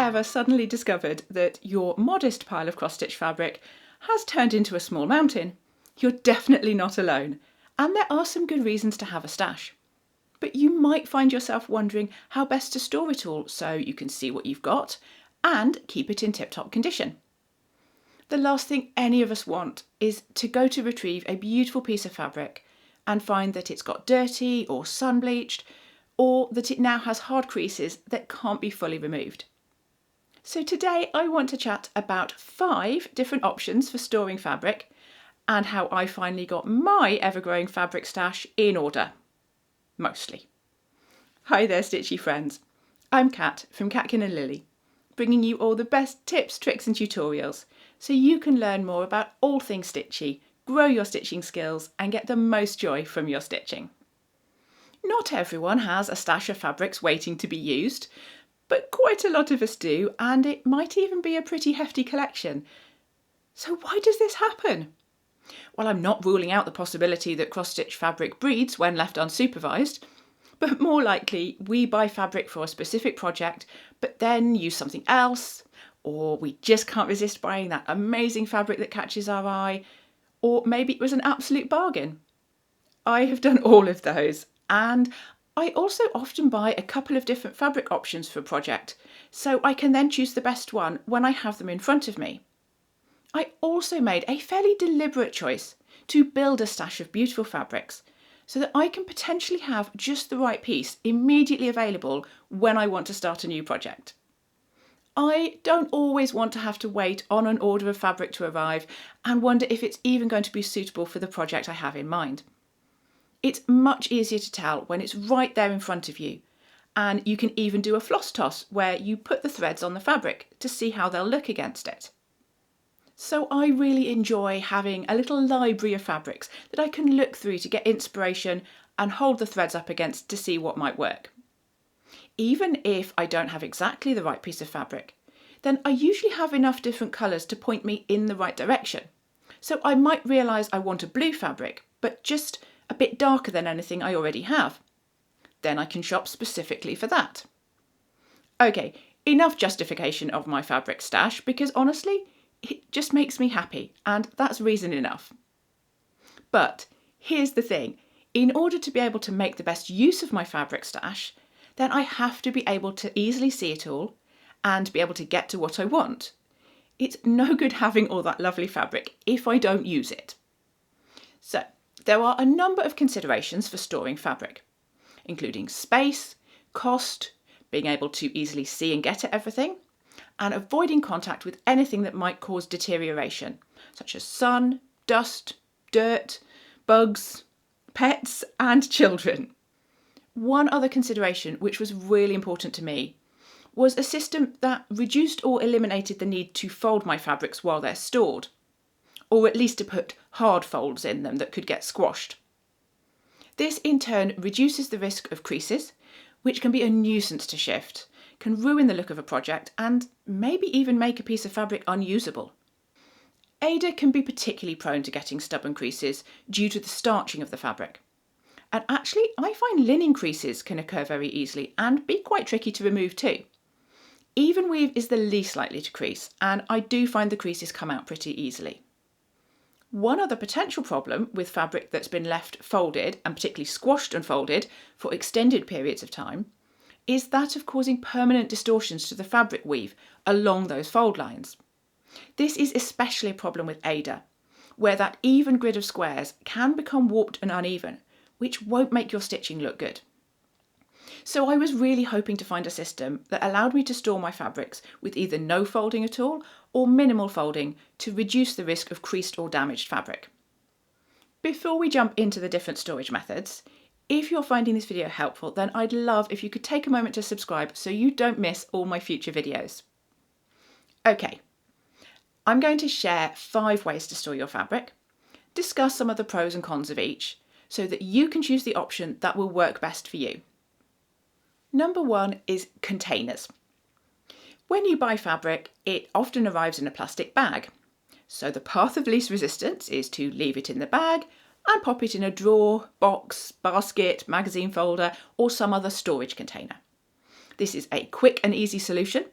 ever suddenly discovered that your modest pile of cross-stitch fabric has turned into a small mountain, you're definitely not alone, and there are some good reasons to have a stash. But you might find yourself wondering how best to store it all so you can see what you've got and keep it in tip-top condition. The last thing any of us want is to go to retrieve a beautiful piece of fabric and find that it's got dirty or sun-bleached, or that it now has hard creases that can't be fully removed. So today I want to chat about 5 different options for storing fabric and how I finally got my ever-growing fabric stash in order. Mostly. Hi there, Stitchy friends. I'm Kat from Catkin and Lily, bringing you all the best tips, tricks and tutorials so you can learn more about all things stitchy, grow your stitching skills and get the most joy from your stitching. Not everyone has a stash of fabrics waiting to be used, but quite a lot of us do, and it might even be a pretty hefty collection. So why does this happen? Well, I'm not ruling out the possibility that cross-stitch fabric breeds when left unsupervised, but more likely we buy fabric for a specific project but then use something else, or we just can't resist buying that amazing fabric that catches our eye, or maybe it was an absolute bargain. I have done all of those, and I also often buy a couple of different fabric options for a project, so I can then choose the best one when I have them in front of me. I also made a fairly deliberate choice to build a stash of beautiful fabrics so that I can potentially have just the right piece immediately available when I want to start a new project. I don't always want to have to wait on an order of fabric to arrive and wonder if it's even going to be suitable for the project I have in mind. It's much easier to tell when it's right there in front of you, and you can even do a floss toss where you put the threads on the fabric to see how they'll look against it. So I really enjoy having a little library of fabrics that I can look through to get inspiration and hold the threads up against to see what might work. Even if I don't have exactly the right piece of fabric, then I usually have enough different colours to point me in the right direction. So I might realise I want a blue fabric, but just a bit darker than anything I already have. Then I can shop specifically for that. Okay, enough justification of my fabric stash, because honestly, it just makes me happy, and that's reason enough. But here's the thing, in order to be able to make the best use of my fabric stash, then I have to be able to easily see it all and be able to get to what I want. It's no good having all that lovely fabric if I don't use it. So there are a number of considerations for storing fabric, including space, cost, being able to easily see and get at everything, and avoiding contact with anything that might cause deterioration, such as sun, dust, dirt, bugs, pets, and children. One other consideration, which was really important to me, was a system that reduced or eliminated the need to fold my fabrics while they're stored, or at least to put hard folds in them that could get squashed. This in turn reduces the risk of creases, which can be a nuisance to shift, can ruin the look of a project, and maybe even make a piece of fabric unusable. Aida can be particularly prone to getting stubborn creases due to the starching of the fabric. And actually, I find linen creases can occur very easily and be quite tricky to remove too. Even weave is the least likely to crease, and I do find the creases come out pretty easily. One other potential problem with fabric that's been left folded, and particularly squashed and folded, for extended periods of time, is that of causing permanent distortions to the fabric weave along those fold lines. This is especially a problem with Aida, where that even grid of squares can become warped and uneven, which won't make your stitching look good. So I was really hoping to find a system that allowed me to store my fabrics with either no folding at all or minimal folding to reduce the risk of creased or damaged fabric. Before we jump into the different storage methods, if you're finding this video helpful, then I'd love if you could take a moment to subscribe so you don't miss all my future videos. Okay, I'm going to share 5 ways to store your fabric, discuss some of the pros and cons of each, so that you can choose the option that will work best for you. Number 1 is containers. When you buy fabric, it often arrives in a plastic bag. So the path of least resistance is to leave it in the bag and pop it in a drawer, box, basket, magazine folder, or some other storage container. This is a quick and easy solution.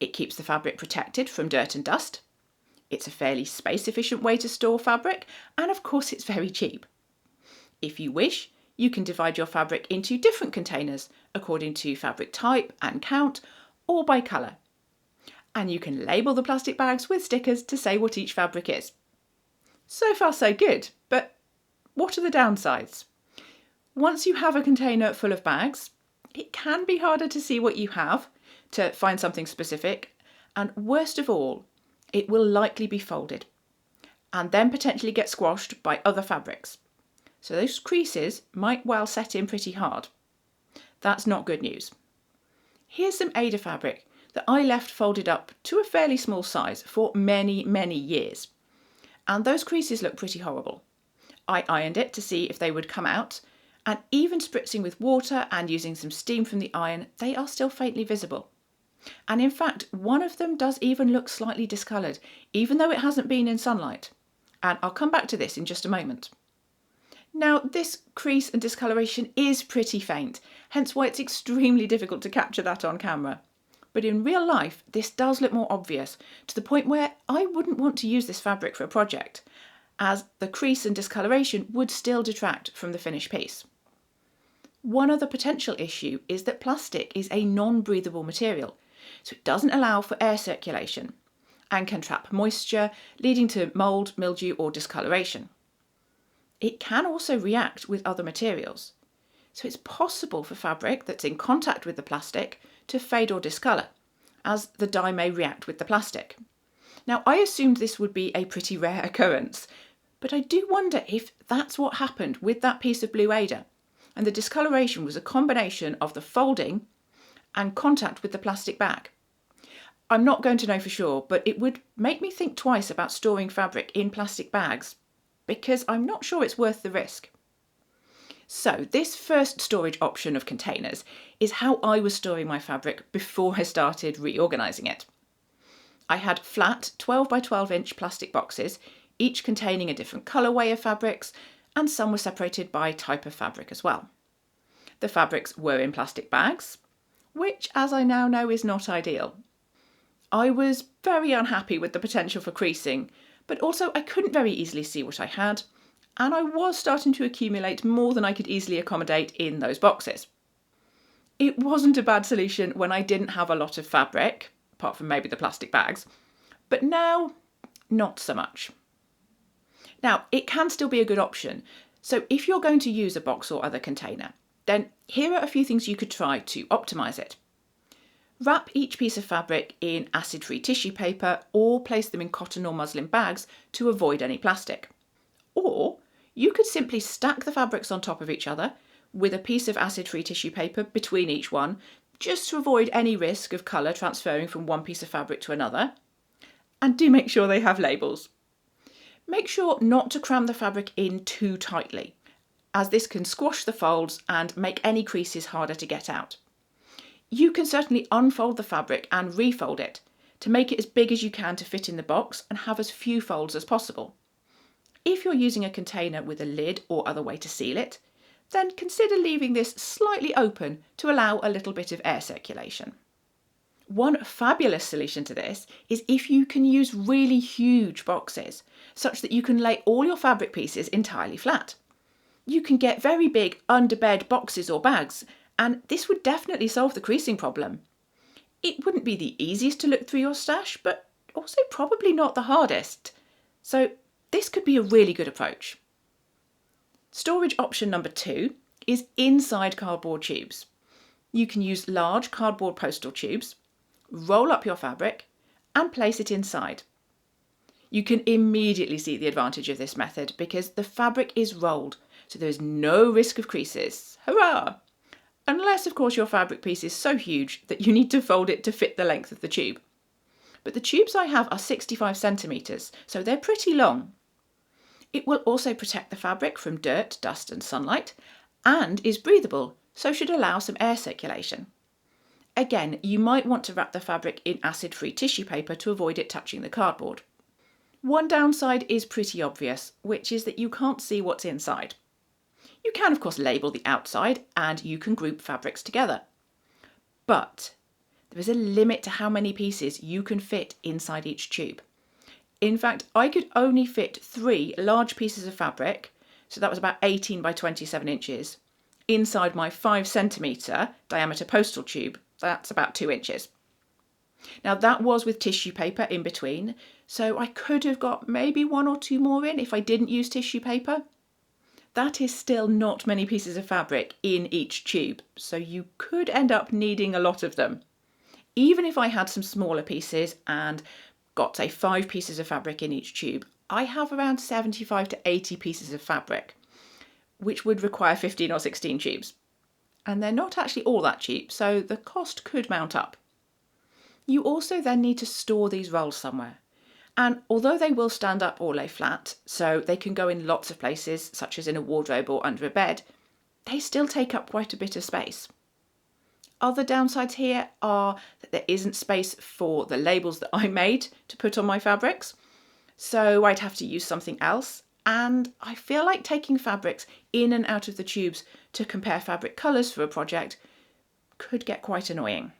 It keeps the fabric protected from dirt and dust. It's a fairly space-efficient way to store fabric, and of course it's very cheap. If you wish, you can divide your fabric into different containers according to fabric type and count, or by colour. And you can label the plastic bags with stickers to say what each fabric is. So far so good, but what are the downsides? Once you have a container full of bags, it can be harder to see what you have, to find something specific, and worst of all, it will likely be folded and then potentially get squashed by other fabrics. So those creases might well set in pretty hard. That's not good news. Here's some Aida fabric that I left folded up to a fairly small size for many, many years. And those creases look pretty horrible. I ironed it to see if they would come out, and even spritzing with water and using some steam from the iron, they are still faintly visible. And in fact, one of them does even look slightly discoloured, even though it hasn't been in sunlight. And I'll come back to this in just a moment. Now, this crease and discoloration is pretty faint, hence why it's extremely difficult to capture that on camera. But in real life, this does look more obvious, to the point where I wouldn't want to use this fabric for a project, as the crease and discoloration would still detract from the finished piece. One other potential issue is that plastic is a non-breathable material, so it doesn't allow for air circulation and can trap moisture, leading to mould, mildew or discoloration. It can also react with other materials, so it's possible for fabric that's in contact with the plastic to fade or discolour, as the dye may react with the plastic. Now, I assumed this would be a pretty rare occurrence, but I do wonder if that's what happened with that piece of blue Aida, and the discoloration was a combination of the folding and contact with the plastic bag. I'm not going to know for sure, but it would make me think twice about storing fabric in plastic bags, because I'm not sure it's worth the risk. So this first storage option of containers is how I was storing my fabric before I started reorganising it. I had flat 12 by 12 inch plastic boxes, each containing a different colourway of fabrics, and some were separated by type of fabric as well. The fabrics were in plastic bags, which, as I now know, is not ideal. I was very unhappy with the potential for creasing, but also I couldn't very easily see what I had, and I was starting to accumulate more than I could easily accommodate in those boxes. It wasn't a bad solution when I didn't have a lot of fabric, apart from maybe the plastic bags, but now, not so much. Now, it can still be a good option, so if you're going to use a box or other container, then here are a few things you could try to optimise it. Wrap each piece of fabric in acid-free tissue paper or place them in cotton or muslin bags to avoid any plastic. Or you could simply stack the fabrics on top of each other with a piece of acid-free tissue paper between each one, just to avoid any risk of colour transferring from one piece of fabric to another. And do make sure they have labels. Make sure not to cram the fabric in too tightly, as this can squash the folds and make any creases harder to get out. You can certainly unfold the fabric and refold it to make it as big as you can to fit in the box and have as few folds as possible. If you're using a container with a lid or other way to seal it, then consider leaving this slightly open to allow a little bit of air circulation. One fabulous solution to this is if you can use really huge boxes, such that you can lay all your fabric pieces entirely flat. You can get very big underbed boxes or bags, and this would definitely solve the creasing problem. It wouldn't be the easiest to look through your stash, but also probably not the hardest. So this could be a really good approach. Storage option number 2 is inside cardboard tubes. You can use large cardboard postal tubes, roll up your fabric, and place it inside. You can immediately see the advantage of this method because the fabric is rolled, so there is no risk of creases. Hurrah! Unless, of course, your fabric piece is so huge that you need to fold it to fit the length of the tube. But the tubes I have are 65 centimetres, so they're pretty long. It will also protect the fabric from dirt, dust and sunlight, and is breathable, so should allow some air circulation. Again, you might want to wrap the fabric in acid-free tissue paper to avoid it touching the cardboard. One downside is pretty obvious, which is that you can't see what's inside. You can, of course, label the outside and you can group fabrics together. But There is a limit to how many pieces you can fit inside each tube. In fact, I could only fit 3 large pieces of fabric, so that was about 18 by 27 inches, inside my 5 centimetre diameter postal tube. That's about 2 inches. Now that was with tissue paper in between, so I could have got maybe 1 or 2 more in if I didn't use tissue paper. That is still not many pieces of fabric in each tube, so you could end up needing a lot of them. Even if I had some smaller pieces and got, say, 5 pieces of fabric in each tube, I have around 75 to 80 pieces of fabric, which would require 15 or 16 tubes. And they're not actually all that cheap, so the cost could mount up. You also then need to store these rolls somewhere. And although they will stand up or lay flat, so they can go in lots of places, such as in a wardrobe or under a bed, they still take up quite a bit of space. Other downsides here are that there isn't space for the labels that I made to put on my fabrics, so I'd have to use something else, and I feel like taking fabrics in and out of the tubes to compare fabric colours for a project could get quite annoying.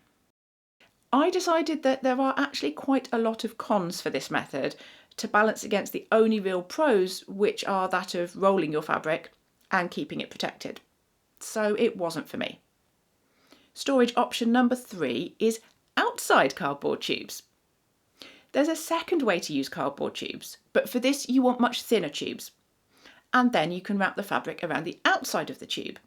I decided that there are actually quite a lot of cons for this method to balance against the only real pros, which are that of rolling your fabric and keeping it protected. So it wasn't for me. Storage option number 3 is outside cardboard tubes. There's a second way to use cardboard tubes, but for this you want much thinner tubes. And then you can wrap the fabric around the outside of the tube.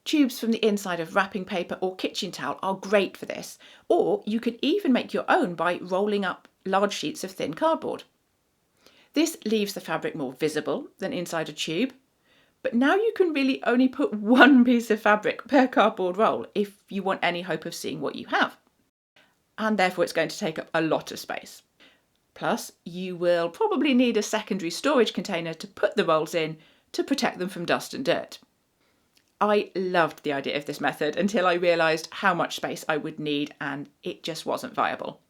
Tubes from the inside of wrapping paper or kitchen towel are great for this, or you can even make your own by rolling up large sheets of thin cardboard. This leaves the fabric more visible than inside a tube, but now you can really only put 1 piece of fabric per cardboard roll if you want any hope of seeing what you have. And therefore it's going to take up a lot of space. Plus, you will probably need a secondary storage container to put the rolls in to protect them from dust and dirt. I loved the idea of this method until I realised how much space I would need, and it just wasn't viable.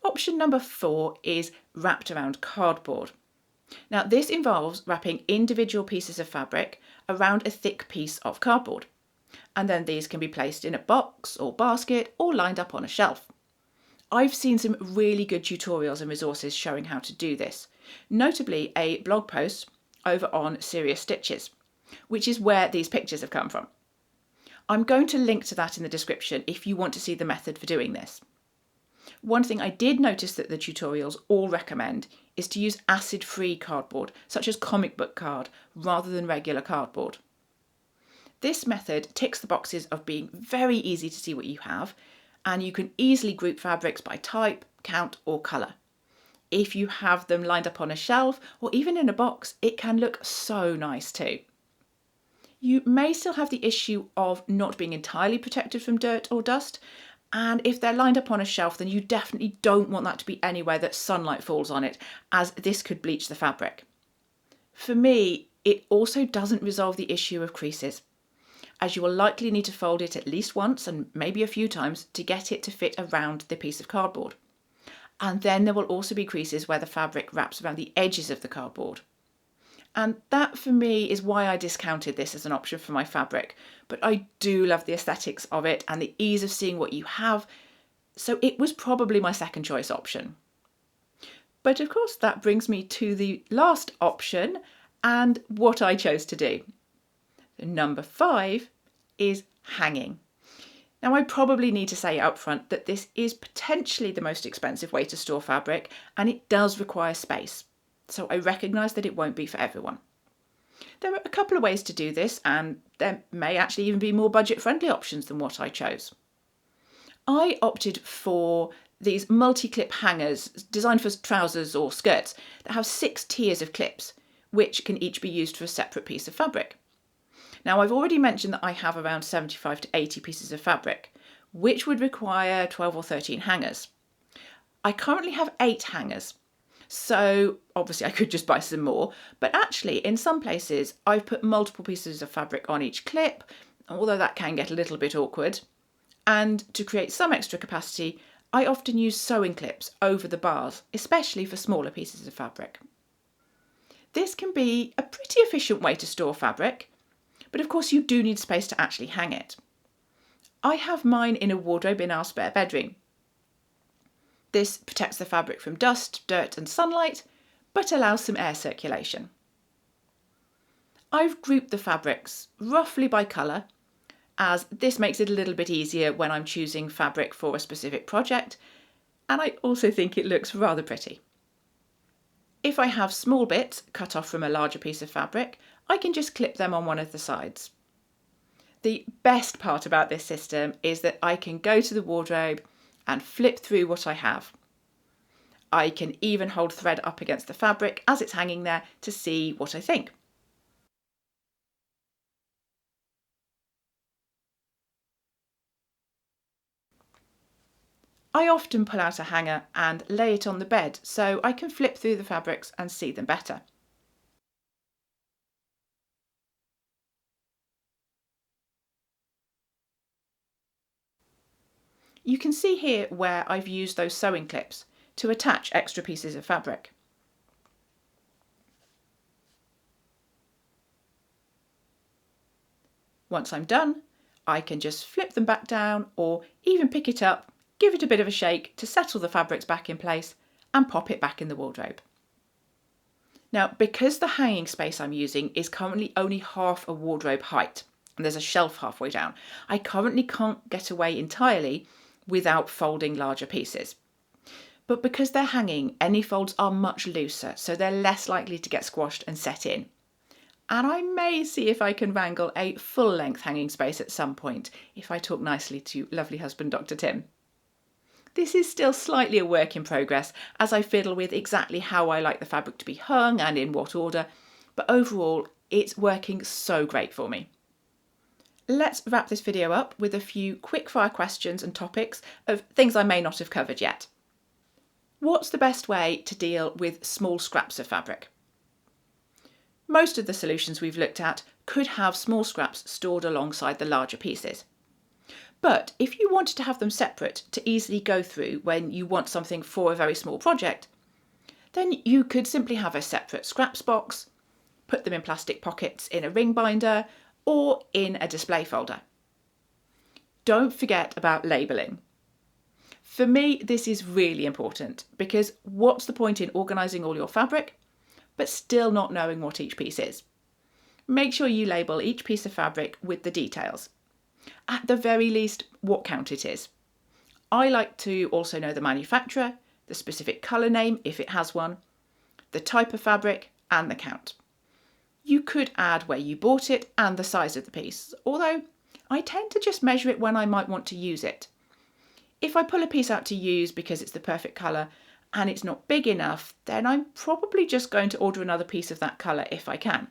Option number 4 is wrapped around cardboard. Now this involves wrapping individual pieces of fabric around a thick piece of cardboard, and then these can be placed in a box or basket or lined up on a shelf. I've seen some really good tutorials and resources showing how to do this, notably a blog post over on Sirious Stitches, which is where these pictures have come from. I'm going to link to that in the description if you want to see the method for doing this. One thing I did notice that the tutorials all recommend is to use acid-free cardboard, such as comic book card, rather than regular cardboard. This method ticks the boxes of being very easy to see what you have, and you can easily group fabrics by type, count or colour. If you have them lined up on a shelf or even in a box, it can look so nice too. You may still have the issue of not being entirely protected from dirt or dust, and if they're lined up on a shelf, then you definitely don't want that to be anywhere that sunlight falls on it, as this could bleach the fabric. For me, it also doesn't resolve the issue of creases, as you will likely need to fold it at least once and maybe a few times to get it to fit around the piece of cardboard. And then there will also be creases where the fabric wraps around the edges of the cardboard. And that for me is why I discounted this as an option for my fabric, but I do love the aesthetics of it and the ease of seeing what you have, so it was probably my second choice option. But of course that brings me to the last option and what I chose to do. Number 5 is hanging. Now I probably need to say up front that this is potentially the most expensive way to store fabric, and it does require space. So I recognise that it won't be for everyone. There are a couple of ways to do this, and there may actually even be more budget-friendly options than what I chose. I opted for these multi-clip hangers designed for trousers or skirts that have 6 tiers of clips, which can each be used for a separate piece of fabric. Now I've already mentioned that I have around 75 to 80 pieces of fabric, which would require 12 or 13 hangers. I currently have 8 hangers. So obviously I could just buy some more, but actually in some places I've put multiple pieces of fabric on each clip, although that can get a little bit awkward. And to create some extra capacity, I often use sewing clips over the bars, especially for smaller pieces of fabric. This can be a pretty efficient way to store fabric, but of course you do need space to actually hang it. I have mine in a wardrobe in our spare bedroom. This protects the fabric from dust, dirt and sunlight, but allows some air circulation. I've grouped the fabrics roughly by colour, as this makes it a little bit easier when I'm choosing fabric for a specific project, and I also think it looks rather pretty. If I have small bits cut off from a larger piece of fabric, I can just clip them on one of the sides. The best part about this system is that I can go to the wardrobe and flip through what I have. I can even hold thread up against the fabric as it's hanging there to see what I think. I often pull out a hanger and lay it on the bed so I can flip through the fabrics and see them better. You can see here where I've used those sewing clips to attach extra pieces of fabric. Once I'm done, I can just flip them back down or even pick it up, give it a bit of a shake to settle the fabrics back in place and pop it back in the wardrobe. Now, because the hanging space I'm using is currently only half a wardrobe height, and there's a shelf halfway down, I currently can't get away entirely without folding larger pieces. But because they're hanging, any folds are much looser, so they're less likely to get squashed and set in. And I may see if I can wrangle a full-length hanging space at some point, if I talk nicely to lovely husband Dr. Tim. This is still slightly a work in progress as I fiddle with exactly how I like the fabric to be hung and in what order, but overall it's working so great for me. Let's wrap this video up with a few quick-fire questions and topics of things I may not have covered yet. What's the best way to deal with small scraps of fabric? Most of the solutions we've looked at could have small scraps stored alongside the larger pieces. But if you wanted to have them separate to easily go through when you want something for a very small project, then you could simply have a separate scraps box, put them in plastic pockets in a ring binder or in a display folder. Don't forget about labelling. For me, this is really important because what's the point in organising all your fabric but still not knowing what each piece is? Make sure you label each piece of fabric with the details. At the very least, what count it is. I like to also know the manufacturer, the specific colour name if it has one, the type of fabric and the count. You could add where you bought it and the size of the piece, although I tend to just measure it when I might want to use it. If I pull a piece out to use because it's the perfect colour and it's not big enough, then I'm probably just going to order another piece of that colour if I can.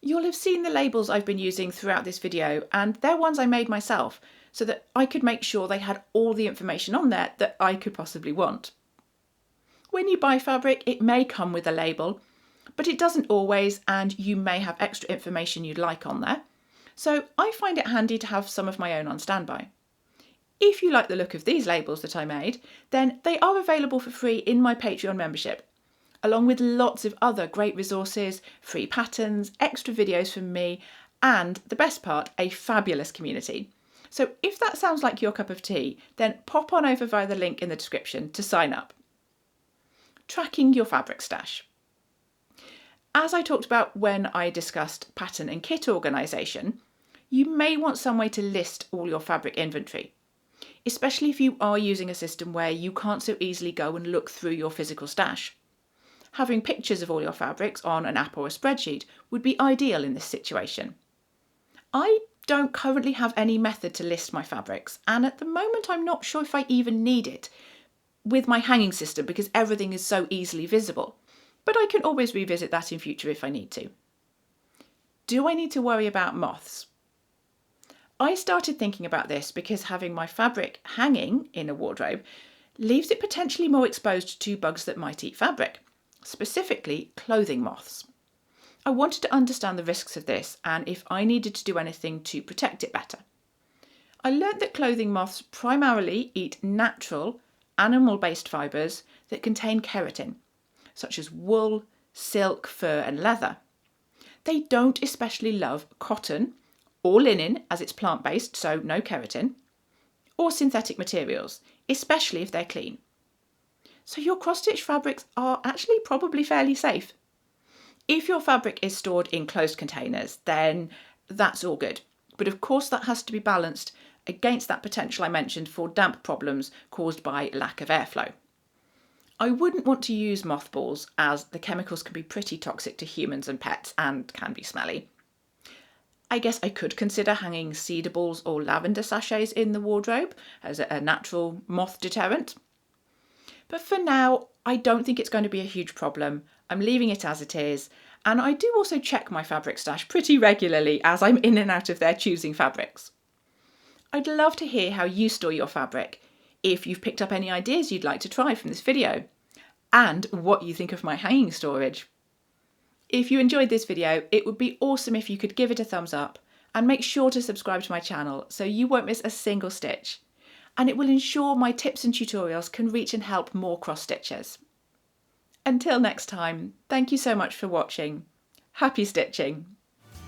You'll have seen the labels I've been using throughout this video, and they're ones I made myself so that I could make sure they had all the information on there that I could possibly want. When you buy fabric, it may come with a label, but it doesn't always, and you may have extra information you'd like on there. So I find it handy to have some of my own on standby. If you like the look of these labels that I made, then they are available for free in my Patreon membership, along with lots of other great resources, free patterns, extra videos from me, and the best part, a fabulous community. So if that sounds like your cup of tea, then pop on over via the link in the description to sign up. Tracking your fabric stash. As I talked about when I discussed pattern and kit organisation, you may want some way to list all your fabric inventory, especially if you are using a system where you can't so easily go and look through your physical stash. Having pictures of all your fabrics on an app or a spreadsheet would be ideal in this situation. I don't currently have any method to list my fabrics, and at the moment I'm not sure if I even need it with my hanging system because everything is so easily visible. But I can always revisit that in future if I need to. Do I need to worry about moths? I started thinking about this because having my fabric hanging in a wardrobe leaves it potentially more exposed to bugs that might eat fabric, specifically clothing moths. I wanted to understand the risks of this and if I needed to do anything to protect it better. I learnt that clothing moths primarily eat natural, animal-based fibres that contain keratin, such as wool, silk, fur and leather. They don't especially love cotton or linen as it's plant-based, so no keratin, or synthetic materials, especially if they're clean. So your cross-stitch fabrics are actually probably fairly safe. If your fabric is stored in closed containers, then that's all good. But of course that has to be balanced against that potential I mentioned for damp problems caused by lack of airflow. I wouldn't want to use mothballs as the chemicals can be pretty toxic to humans and pets and can be smelly. I guess I could consider hanging cedar balls or lavender sachets in the wardrobe as a natural moth deterrent. But for now, I don't think it's going to be a huge problem. I'm leaving it as it is, and I do also check my fabric stash pretty regularly as I'm in and out of there choosing fabrics. I'd love to hear how you store your fabric, if you've picked up any ideas you'd like to try from this video, and what you think of my hanging storage. If you enjoyed this video, it would be awesome if you could give it a thumbs up and make sure to subscribe to my channel so you won't miss a single stitch. And it will ensure my tips and tutorials can reach and help more cross stitchers. Until next time, thank you so much for watching. Happy stitching,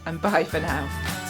and bye for now.